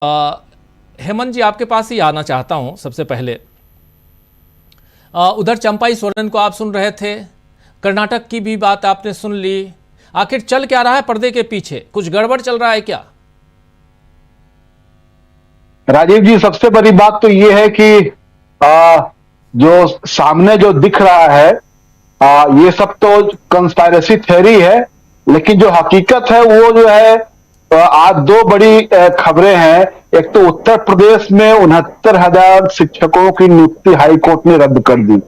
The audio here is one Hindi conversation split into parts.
अ, हेमंत जी, आपके पास ही आना चाहता हूं सबसे पहले। उधर चंपाई सोरेन को आप सुन रहे थे, कर्नाटक की भी बात आपने सुन ली। आखिर चल क्या रहा है पर्दे के पीछे? कुछ गड़बड़ चल रहा है क्या? राजीव जी, सबसे बड़ी बात तो ये है कि जो सामने जो दिख रहा है, ये सब तो कंस्पायरेसी थ्योरी है। लेकिन जो हकीकत है वो जो है, आज दो बड़ी खबरें हैं। एक तो उत्तर प्रदेश में 69,000 शिक्षकों की नियुक्ति हाईकोर्ट ने रद्द कर दी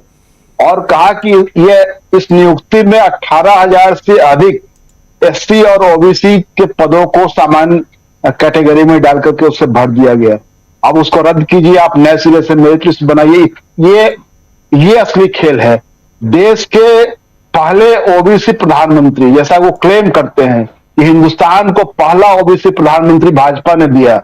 और कहा कि ये इस नियुक्ति में 18,000 से अधिक एससी और ओबीसी के पदों को सामान्य कैटेगरी में डाल करके उससे भर दिया गया। अब उसको रद्द कीजिए, आप नए सिरे से मेरिट लिस्ट बनाइए। ये असली खेल है। देश के पहले ओबीसी प्रधानमंत्री, जैसा वो क्लेम करते हैं कि हिंदुस्तान को पहला ओबीसी प्रधानमंत्री भाजपा ने दिया,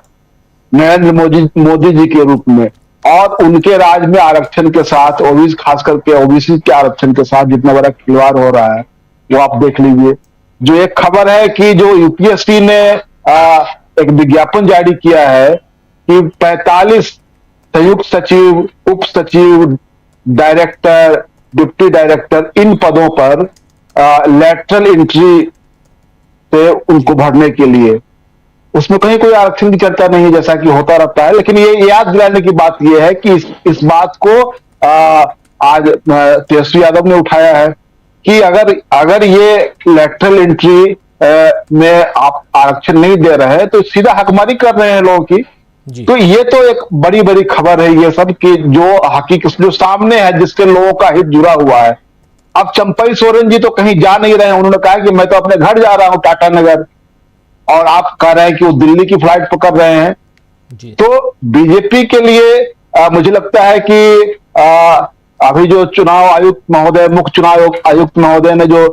नरेंद्र मोदी जी के रूप में, और उनके राज में आरक्षण के साथ ओबीसी, खास करके ओबीसी के आरक्षण के साथ जितना बड़ा खिलवाड़ हो रहा है वो आप देख लीजिए। जो एक खबर है कि जो यूपीएससी ने एक विज्ञापन जारी किया है कि 45 संयुक्त सचिव, उप सचिव, डायरेक्टर, डिप्टी डायरेक्टर, इन पदों पर लैटरल एंट्री से उनको भरने के लिए, उसमें कहीं कोई आरक्षण की चर्चा नहीं है जैसा कि होता रहता है। लेकिन ये याद दिलाने की बात यह है कि इस बात को आज तेजस्वी यादव ने उठाया है कि अगर ये लैटरल एंट्री में आप आरक्षण नहीं दे रहे हैं तो सीधा हकमारी कर रहे हैं लोगों की। तो ये तो एक बड़ी बड़ी खबर है ये सब कि जो हकीकत जो सामने है, जिसके लोगों का हित जुड़ा हुआ है। अब चंपई सोरेन जी तो कहीं जा नहीं रहे हैं। उन्होंने कहा कि मैं तो अपने घर जा रहा हूं टाटा नगर, और आप कह रहे हैं कि वो दिल्ली की फ्लाइट पकड़ रहे हैं। तो बीजेपी के लिए मुझे लगता है कि अभी जो चुनाव आयुक्त महोदय, मुख्य चुनाव आयुक्त महोदय ने जो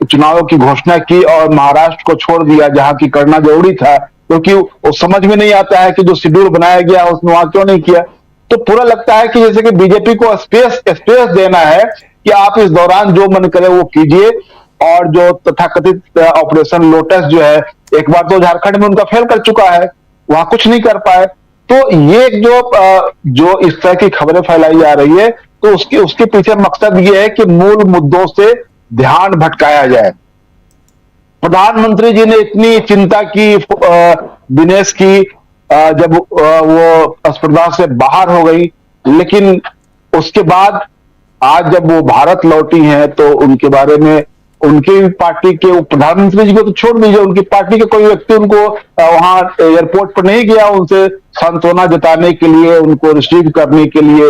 चुनावों की घोषणा की और महाराष्ट्र को छोड़ दिया, जहां की करना जरूरी था, क्योंकि वो समझ में नहीं आता है कि जो शेड्यूल बनाया गया उसमें वहां क्यों नहीं किया। तो पूरा लगता है कि जैसे कि बीजेपी को स्पेस देना है कि आप इस दौरान जो मन करे वो कीजिए। और जो तथाकथित ऑपरेशन लोटस जो है, एक बार तो झारखंड में उनका फेल कर चुका है, वहां कुछ नहीं कर पाए। तो ये जो इस तरह की खबरें फैलाई जा रही है, तो उसके पीछे मकसद ये है कि मूल मुद्दों से ध्यान भटकाया जाए। प्रधानमंत्री जी ने इतनी चिंता की दिनेश की जब वो स्पर्धा से बाहर हो गई, लेकिन उसके बाद आज जब वो भारत लौटी हैं तो उनके बारे में, उनकी पार्टी के प्रधानमंत्री जी को तो छोड़ दीजिए, उनकी पार्टी के कोई व्यक्ति उनको वहां एयरपोर्ट पर नहीं गया उनसे सांत्वना जताने के लिए, उनको रिसीव करने के लिए।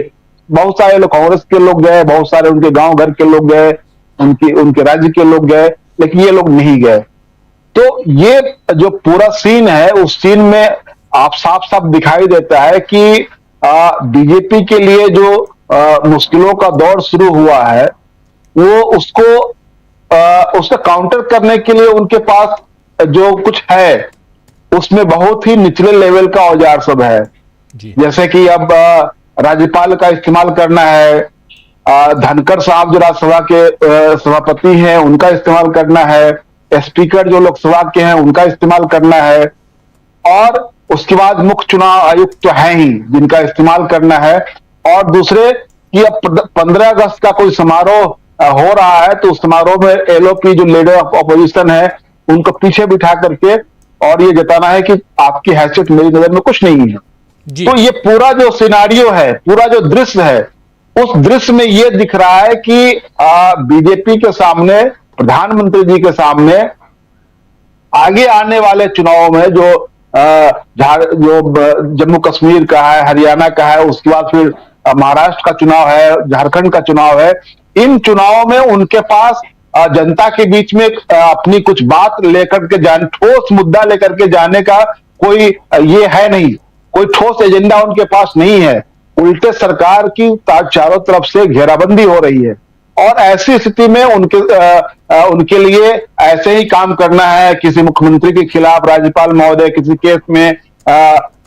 बहुत सारे लोग, कांग्रेस के लोग गए, बहुत सारे उनके गांव घर के लोग गए, उनके राज्य के लोग गए, लेकिन ये लोग नहीं गए। तो ये जो पूरा सीन है, उस सीन में आप साफ साफ दिखाई देता है कि बीजेपी के लिए जो मुश्किलों का दौर शुरू हुआ है, वो उसका काउंटर करने के लिए उनके पास जो कुछ है उसमें बहुत ही निचले लेवल का औजार सब है। जैसे कि अब राज्यपाल का इस्तेमाल करना है, धनखड़ साहब जो राज्यसभा के सभापति हैं उनका इस्तेमाल करना है, स्पीकर जो लोकसभा के हैं उनका इस्तेमाल करना है, और उसके बाद मुख्य चुनाव आयुक्त तो है ही जिनका इस्तेमाल करना है। और दूसरे कि अब 15 अगस्त का कोई समारोह हो रहा है, तो उस समारोह में एलओपी जो लीडर ऑफ ऑपोजिशन है उनको पीछे बिठा करके और ये जताना है कि आपकी हैसियत मेरी नजर में कुछ नहीं है। तो ये पूरा जो सिनारियो है, पूरा जो दृश्य है, उस दृश्य में ये दिख रहा है कि बीजेपी के सामने, प्रधानमंत्री जी के सामने आगे आने वाले चुनावों में जो जम्मू कश्मीर का है, हरियाणा का है, उसके बाद फिर महाराष्ट्र का चुनाव है, झारखंड का चुनाव है, इन चुनावों में उनके पास जनता के बीच में अपनी कुछ बात लेकर के जाने, ठोस मुद्दा लेकर के जाने का कोई ये है नहीं, कोई ठोस एजेंडा उनके पास नहीं है। उल्टे सरकार की चारों तरफ से घेराबंदी हो रही है, और ऐसी स्थिति में उनके लिए ऐसे ही काम करना है। किसी मुख्यमंत्री के खिलाफ राज्यपाल महोदय किसी केस में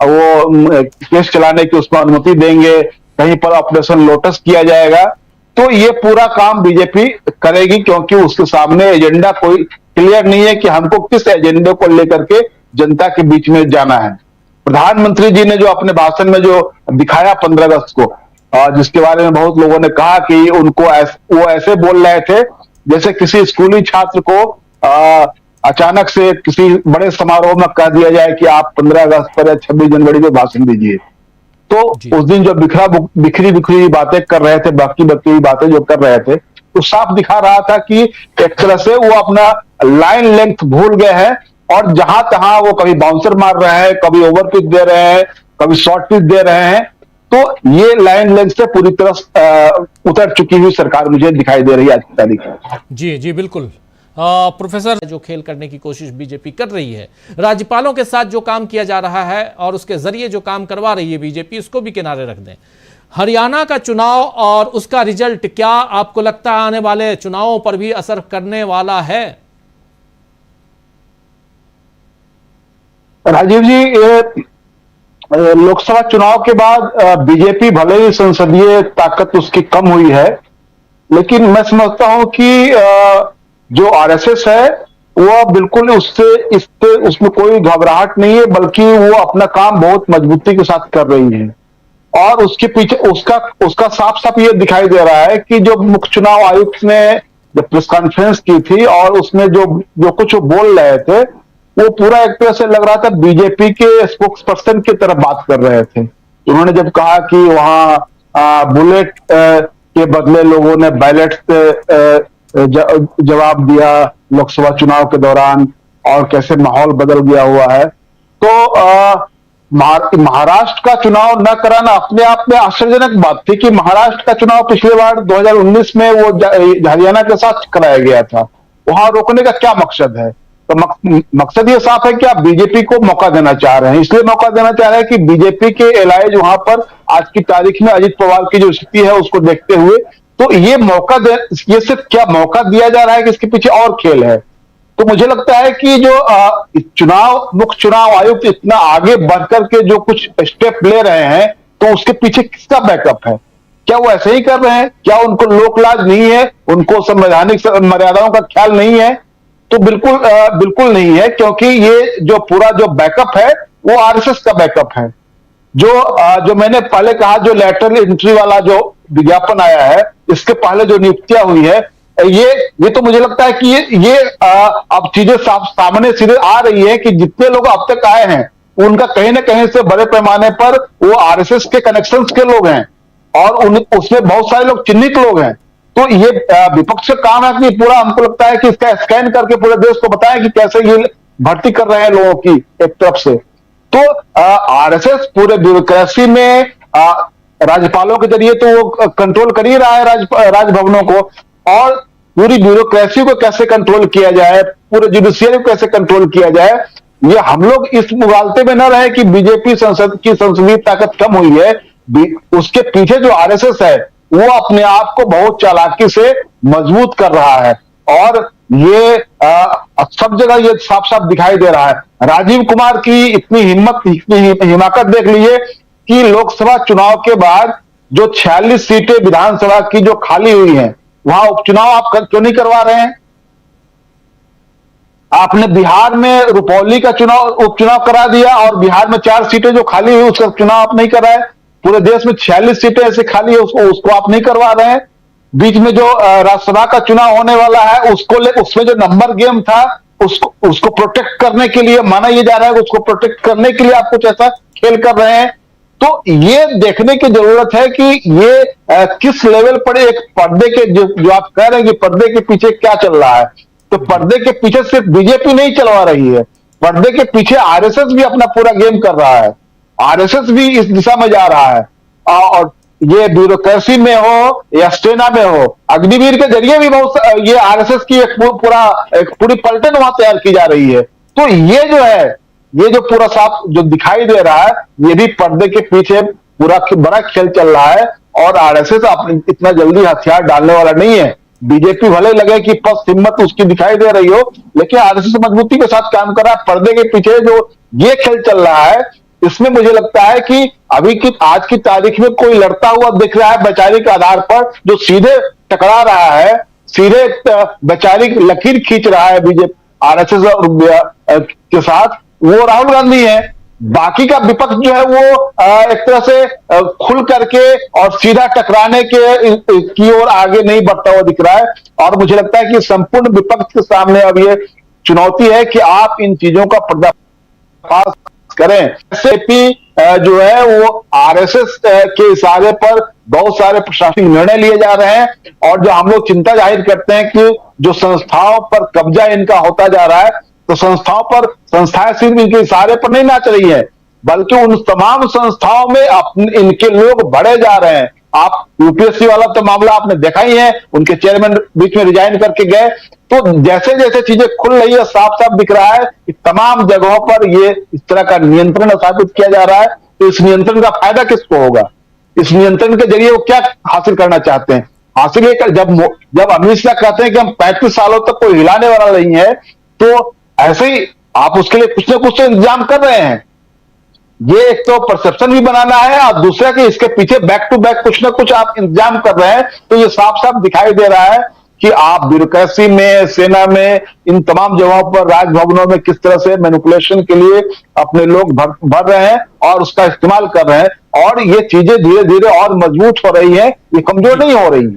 वो केस चलाने की उसको अनुमति देंगे, कहीं पर ऑपरेशन लोटस किया जाएगा। तो ये पूरा काम बीजेपी करेगी, क्योंकि उसके सामने एजेंडा कोई क्लियर नहीं है कि हमको किस एजेंडे को लेकर के जनता के बीच में जाना है। प्रधानमंत्री जी ने जो अपने भाषण में जो दिखाया 15 अगस्त को, जिसके बारे में बहुत लोगों ने कहा कि वो ऐसे बोल रहे थे जैसे किसी स्कूली छात्र को अचानक से किसी बड़े समारोह में कह दिया जाए कि आप 15 अगस्त पर या 26 जनवरी को भाषण दीजिए। तो उस दिन जो बिखरी बिखरी बातें कर रहे थे, बाकी बातें जो कर रहे थे, तो साफ दिखा रहा था कि एक तरह से वो अपना लाइन लेंथ भूल गए हैं और जहां तहां वो कभी बाउंसर मार रहे हैं, कभी ओवर पिच दे रहे हैं, कभी शॉर्ट पिच दे रहे हैं। तो ये लाइन लेंथ से पूरी तरह उतर चुकी हुई सरकार मुझे दिखाई दे रही है आज की तारीख में। जी जी बिल्कुल। प्रोफेसर, जो खेल करने की कोशिश बीजेपी कर रही है, राज्यपालों के साथ जो काम किया जा रहा है और उसके जरिए जो काम करवा रही है बीजेपी, उसको भी किनारे रख दें। हरियाणा का चुनाव और उसका रिजल्ट, क्या आपको लगता है आने वाले चुनावों पर भी असर करने वाला है? राजीव जी, लोकसभा चुनाव के बाद बीजेपी भले ही संसदीय ताकत उसकी कम हुई है, लेकिन मैं समझता हूं कि जो आरएसएस है वो बिल्कुल उसमें कोई घबराहट नहीं है, बल्कि वो अपना काम बहुत मजबूती के साथ कर रही है। और उसके पीछे उसका साफ साफ ये दिखाई दे रहा है कि जो मुख्य चुनाव आयुक्त ने जब प्रेस कॉन्फ्रेंस की थी और उसमें जो कुछ वो बोल रहे थे, वो पूरा एक तरह से लग रहा था बीजेपी के स्पोक्स पर्सन की तरह बात कर रहे थे। उन्होंने जब कहा कि वहां बुलेट के बदले लोगों ने बैलेट से जवाब दिया लोकसभा चुनाव के दौरान और कैसे माहौल बदल गया हुआ है, तो महाराष्ट्र का चुनाव न कराना अपने आप में आश्चर्यजनक बात थी कि महाराष्ट्र का चुनाव पिछले बार 2019 में वो हरियाणा के साथ कराया गया था। वहां रोकने का क्या मकसद है? तो मकसद ये साफ है कि आप बीजेपी को मौका देना चाह रहे हैं। इसलिए मौका देना चाह रहे हैं कि बीजेपी के एलाइज वहां पर आज की तारीख में अजित पवार की जो स्थिति है उसको देखते हुए, तो ये सिर्फ क्या मौका दिया जा रहा है कि इसके पीछे और खेल है। तो मुझे लगता है कि जो मुख्य चुनाव आयुक्त इतना आगे बढ़कर के जो कुछ स्टेप ले रहे हैं, तो उसके पीछे किसका बैकअप है? क्या वो ऐसे ही कर रहे हैं? क्या उनको लोकलाज नहीं है, उनको संवैधानिक मर्यादाओं का ख्याल नहीं है? तो बिल्कुल नहीं है, क्योंकि ये जो पूरा जो बैकअप है वो आरएसएस का बैकअप है। जो मैंने पहले कहा, जो लेटरल एंट्री वाला जो विज्ञापन आया है, इसके पहले जो नियुक्तियां हुई है, ये तो मुझे लगता है कि ये अब चीजें सामने सीधे आ रही है कि जितने लोग अब तक आए हैं उनका कहीं ना कहीं से बड़े पैमाने पर वो आरएसएस के कनेक्शंस के लोग हैं और उसमें बहुत सारे लोग चिन्हित लोग हैं। तो ये विपक्ष का काम है कि पूरा, हमको लगता है कि इसका स्कैन करके पूरे देश को बताएं कि कैसे ये भर्ती कर रहे हैं लोगों की एक तरफ से। तो आरएसएस पूरे ब्यूरोक्रेसी में राज्यपालों के जरिए तो वो कंट्रोल कर ही रहा है राजभवनों को, और पूरी ब्यूरोक्रेसी को कैसे कंट्रोल किया जाए, पूरे जुडिशियरी को कैसे कंट्रोल किया जाए, ये हम लोग इस मुगालते में न रहे कि बीजेपी संसदीय ताकत कम हुई है। उसके पीछे जो आरएसएस है वो अपने आप को बहुत चालाकी से मजबूत कर रहा है और ये सब जगह ये साफ साफ दिखाई दे रहा है। राजीव कुमार की इतनी हिमाकत देख लीजिए कि लोकसभा चुनाव के बाद जो 46 सीटें विधानसभा की जो खाली हुई हैं, वहां उपचुनाव आप क्यों नहीं करवा रहे हैं? आपने बिहार में रुपौली का उपचुनाव करा दिया और बिहार में 4 सीटें जो खाली हुई उसका चुनाव आप नहीं कराए। पूरे देश में 46 सीटें ऐसे खाली है, उसको आप नहीं करवा रहे हैं। बीच में जो राज्यसभा का चुनाव होने वाला है उसमें जो नंबर गेम था उसको प्रोटेक्ट करने के लिए माना यह जा रहा है कि उसको प्रोटेक्ट करने के लिए आप कुछ ऐसा खेल कर रहे हैं। तो ये देखने की जरूरत है कि ये किस लेवल पर एक पर्दे के जो आप कह रहे हैं कि पर्दे के पीछे क्या चल रहा है, तो पर्दे के पीछे सिर्फ बीजेपी नहीं चलवा रही है, पर्दे के पीछे आरएसएस भी अपना पूरा गेम कर रहा है। आरएसएस भी इस दिशा में जा रहा है और ये ब्यूरोक्रेसी में हो या सेना में हो, अग्निवीर के जरिए भी बहुत ये आरएसएस की एक पूरी पलटन वहां तैयार की जा रही है। तो ये जो है, ये जो पूरा साफ जो दिखाई दे रहा है, ये भी पर्दे के पीछे पूरा बड़ा खेल चल रहा है और आरएसएस इतना जल्दी हथियार डालने वाला नहीं है। बीजेपी भले लगे कि पस्त हिम्मत उसकी दिखाई दे रही हो, लेकिन आरएसएस मजबूती के साथ काम कर रहा है। पर्दे के पीछे जो ये खेल चल रहा है, इसमें मुझे लगता है कि आज की तारीख में कोई लड़ता हुआ दिख रहा है वैचारिक आधार पर, जो सीधे टकरा रहा है, सीधे वैचारिक लकीर खींच रहा है बीजेपी आरएसएस और के साथ, वो राहुल गांधी है। बाकी का विपक्ष जो है वो एक तरह से खुल करके और सीधा टकराने की ओर आगे नहीं बढ़ता हुआ दिख रहा है। और मुझे लगता है कि संपूर्ण विपक्ष के सामने अब ये चुनौती है कि आप इन चीजों का पर्दाफाश करें। एसएपी जो है वो आरएसएस के इशारे पर बहुत सारे प्रशासनिक निर्णय लिए जा रहे हैं, और जो हम लोग चिंता जाहिर करते हैं कि जो संस्थाओं पर कब्जा इनका होता जा रहा है, तो संस्थाएं सिर्फ इनके इशारे पर नहीं नाच रही है, बल्कि उन तमाम संस्थाओं में इनके लोग बढ़े जा रहे हैं। आप यूपीएससी वाला तो मामला आपने देखा ही है, उनके चेयरमैन बीच में रिजाइन करके गए। तो जैसे जैसे चीजें खुल रही है, साफ साफ दिख रहा है कि तमाम जगहों पर ये इस तरह का नियंत्रण स्थापित किया जा रहा है। तो इस नियंत्रण का फायदा किसको होगा? इस नियंत्रण के जरिए वो क्या हासिल करना चाहते हैं? हासिल ये कर, जब अमित शाह कहते हैं कि हम 35 सालों तक कोई हिलाने वाला नहीं है, तो ऐसे ही आप उसके लिए कुछ ना कुछ तो इंतजाम कर रहे हैं। ये एक तो परसेप्शन भी बनाना है, और दूसरा कि इसके पीछे बैक टू बैक कुछ ना कुछ आप इंतजाम कर रहे हैं। तो ये साफ साफ दिखाई दे रहा है कि आप ब्यूरोक्रेसी में, सेना में, इन तमाम जगहों पर, राजभवनों में किस तरह से मैनिपुलेशन के लिए अपने लोग भर रहे हैं और उसका इस्तेमाल कर रहे हैं। और ये चीजें धीरे धीरे और मजबूत हो रही है, ये कमजोर नहीं हो रही है।